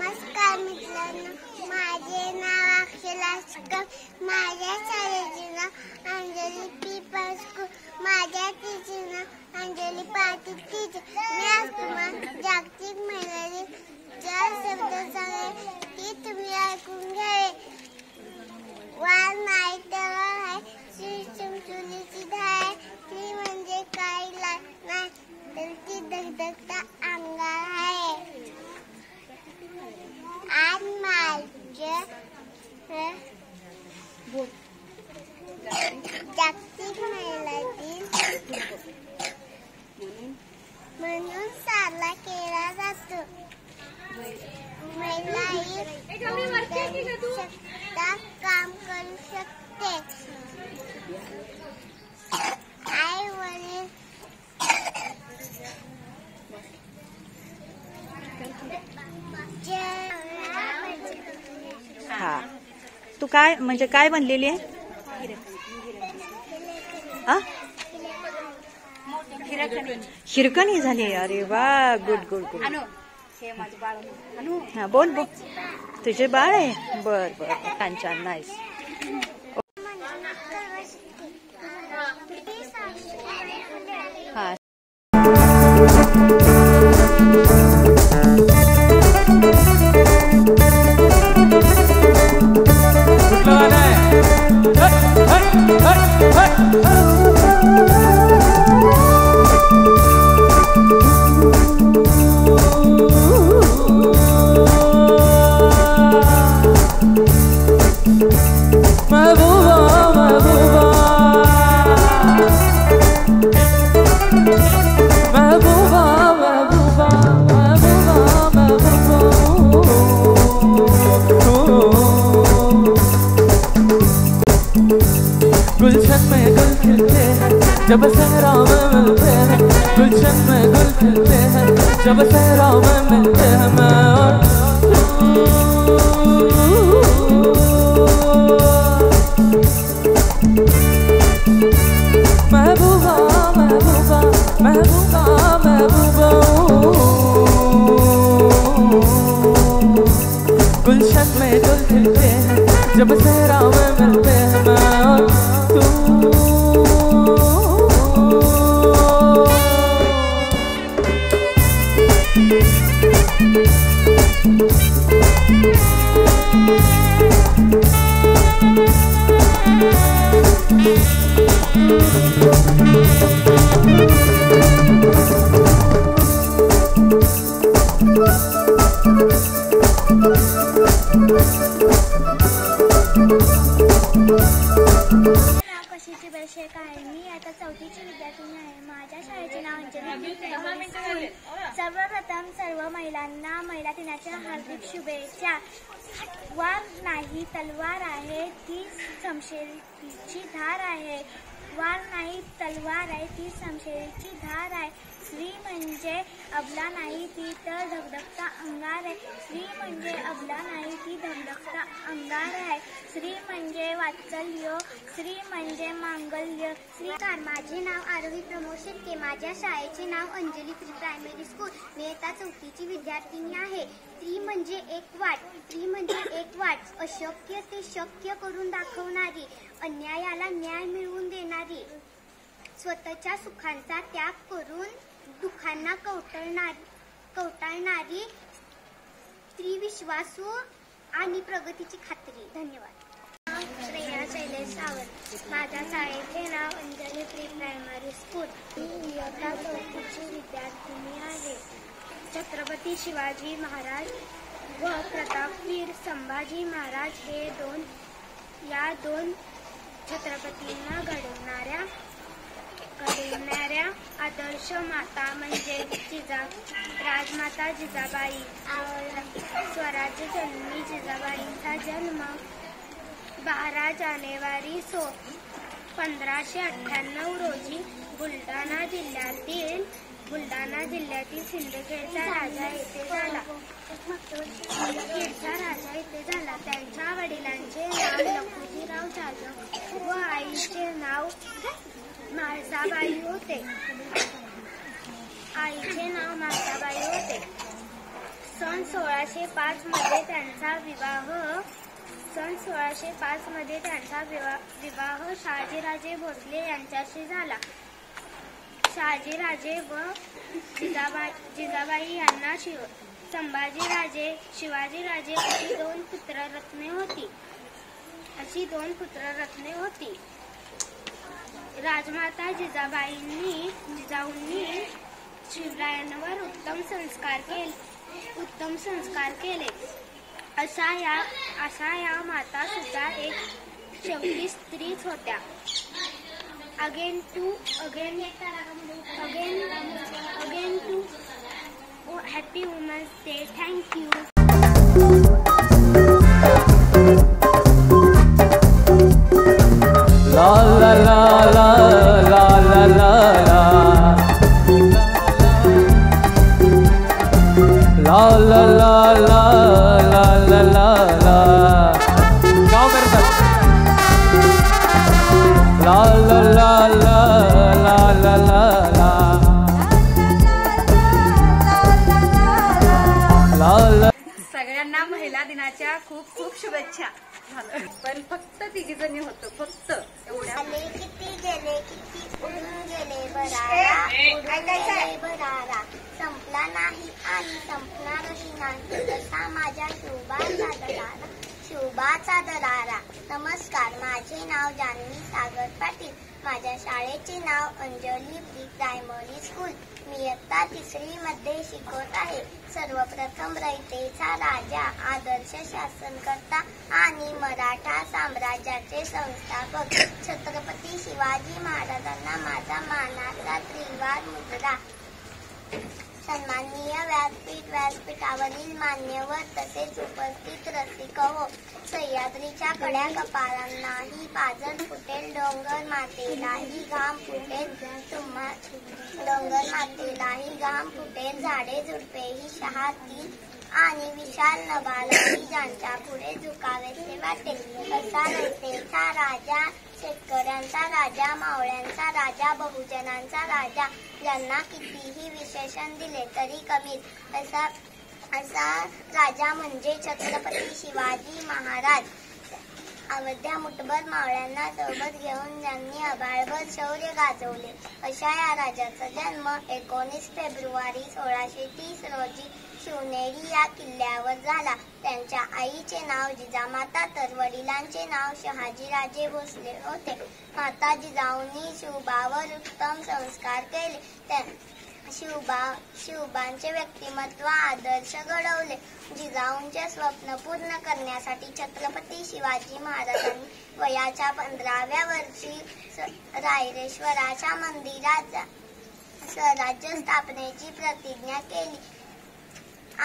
नमस्कार मित्रांनो, माझे नाव अक्षला स्कम, माझ्या शाळेचे नाव अंजली पी स्कूल, माझ्या टीचरचे नाव अंजली पाटील टीचर. मी आज तुम्हाला जागतिक महिला दिन 4 शब्द सांगेन ती तुम्ही ऐकून घ्यावे. वार नाही तलवार आहे, श्री चुलीची धार आहे, ती म्हणजे काही नाही तर ती धगधगता अंगार आहे. आज माझे जागतिक महिला दिन म्हणून साजरा केला जातो. महिला ही काम करू शकते. आई वडील हा, तू काय म्हणजे काय बनलेली आहे? हिरकणी झाली. अरे वा, गुड गुड गुड. हा, बोल बोल. तुझे बाळ आहे? बर बर, छान छान, नाईस. हा, गुलशन में गुल खिलते हैं जब सहरा में मिलते हैं, गुलशन में गुल खिलते हैं जब सहरा में मिलते हैं. मैं और महबूबा महबूबा महबूबा महबूबा, गुलशन में गुल खिलते हैं जब सहरा में मिलते हैं. मैं और कशीची बेशेक आहे. मी आता 4वीची विद्यार्थिनी आहे. माझ्या शाळेचे नाव अंजली. सर्वप्रथम सर्व महिलांना महिला दिनाच्या हार्दिक शुभेच्छा. वार नाही तलवार आहे, ती समशेरीची धार आहे. वार नाही तलवार आहे, ती समशेरीची धार आहे. स्त्री म्हणजे अबला नाही, ती तर धगधगता अंगार आहे. स्त्री म्हणजे अबला नाही, ती धगधगता अंगार आहे. स्त्री म्हणजे वात्सल्य, स्त्री म्हणजे मांगल्य. श्रीकार, माझे नाव आरोही प्रमोद शेट्टे. माझ्या शाळेचे नाव अंजली प्री प्रायमरी स्कूल. मी आता 4वीची विद्यार्थिनी आहे. स्त्री म्हणजे एक वाट, स्त्री म्हणजे एक वाट, अशक्य ते शक्य करून दाखवणारी, अन्यायाला न्याय मिळवून देणारी, स्वतःच्या सुखांचा त्याग करून दुःखांना कवटाळणारी, स्त्री विश्वासू आणि प्रगतीची खात्री. धन्यवाद. श्रेया शैलेश सावंत. माझ्या शाळेचे नाव अंजली प्री प्रायमरी स्कूल. मी इयत्ता 4वीची विद्यार्थिनी आहे. छत्रपती शिवाजी महाराज व प्रतापवीर संभाजी महाराज हे या दोन छत्रपतींना घडवणाऱ्या आदर्श माता म्हणजे राजमाता जिजाबाई. स्वराज्य जन्मी जिजाबाईंचा जन्म 12 जानेवारी 1598 रोजी बुलढाणा जिल्ह्यातील सिंदखेडचा राजा येथे झाला. त्यांच्या वडिलांचे नाव लखुजीराव जाधव व आईचे नाव म्हाळसाबाई होते. सन 1605 मध्ये त्यांचा विवाह शहाजीराजे भोसले यांच्याशी झाला. शहाजीराजे व जिजाबाई यांना संभाजीराजे, शिवाजीराजे अशी दोन पुत्ररत्ने होती. राजमाता जिजाऊंनी शिवरायांवर उत्तम संस्कार केले. अशा या माता सुद्धा एक शेवटी स्त्रीच होत्या. Again to happy women's day. Thank you. La la la la la la la la la la la la la la la la. गाओ मेरे साथ. La la la la la la la la la la. सगळ्यांना महिला दिनाच्या खूप खूप शुभेच्छा. पण फक्त तिघी जणी होतो, फक्त एवढ्या. किती गेले उडून गेले बरारा, संपला नाही आणि संपणारही नाही तसा माझ्या शिवबाचा दरारा. नमस्कार, माझे नाव जान्हवी सागर पाटील. माझ्या शाळेचे नाव अंजली प्री प्रायमरी स्कूल. मी इयत्ता 3री मध्ये शिकवत आहे. सर्वप्रथम रयतेचा राजा, आदर्श शासनकर्ता आणि मराठा साम्राज्याचे संस्थापक छत्रपती शिवाजी महाराजांना माझा मानाचा त्रिवार मुजरा. सन्माननीय व्यासपीठावरील मान्यवर तसेच उपस्थित रसिक हो. सह्याद्रीच्या कड्या कपाळांनाही पाजर फुटेल, डोंगर मातेलाही घाम फुटेल, झाडे झुडपेही शहातील आणि विशाल नभालाही ज्यांच्या पुढे झुकावेसे वाटेल. असा रयतेचा राजा, शेतकऱ्यांचा राजा, मावळ्यांचा राजा, बहुजनांचा राजा, ज्यांना कितीही विशेषण दिले तरी कमीच असा राजा म्हणजे छत्रपती शिवाजी महाराज. अवध्या मुठभर मावळ्यांना सोबत घेऊन ज्यांनी अभाळभर शौर्य गाजवले अशा या राजाचा जन्म 19 फेब्रुवारी 1630 रोजी शिवनेरी या किल्ल्यावर झाला. त्यांच्या आईचे नाव जिजामाता तर वडिलांचे नाव शहाजीराजे भोसले होते. माता जिजाऊंनी शिवबावर उत्तम संस्कार केले. शिवबांचे व्यक्तिमत्व आदर्श घडवले. जिजाऊंचे स्वप्न पूर्ण करण्यासाठी छत्रपती शिवाजी महाराजांनी वयाच्या 15व्या वर्षी रायरेश्वराच्या मंदिरात स्वराज्य स्थापनेची प्रतिज्ञा केली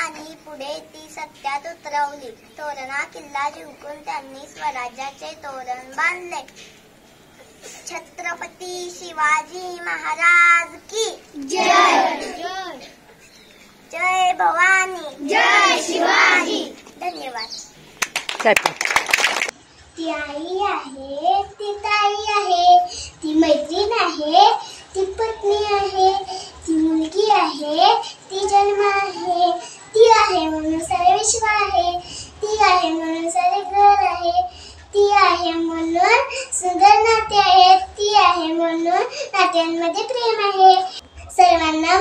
आणि पुढे ती सत्यात उतरवली. तोरणा किल्ला जिंकून त्यांनी स्वराज्याचे तोरण बांधले. छत्रपती शिवाजी महाराज की जय. जय भवानी, जय शिवाजी. धन्यवाद. ती आई आहे, ती ताई आहे, ती मैत्रीण आहे, ती पत्नी आहे, ती मुलगी आहे, ती जन्म आहे, ती आहे म्हणून सारे विश्व आहे, ती आहे म्हणून सारे घर आहे, ती आहे म्हणून सुंदर नाते आहेत, ती आहे म्हणून नात्यांमध्ये प्रेम आहे. सर्वांना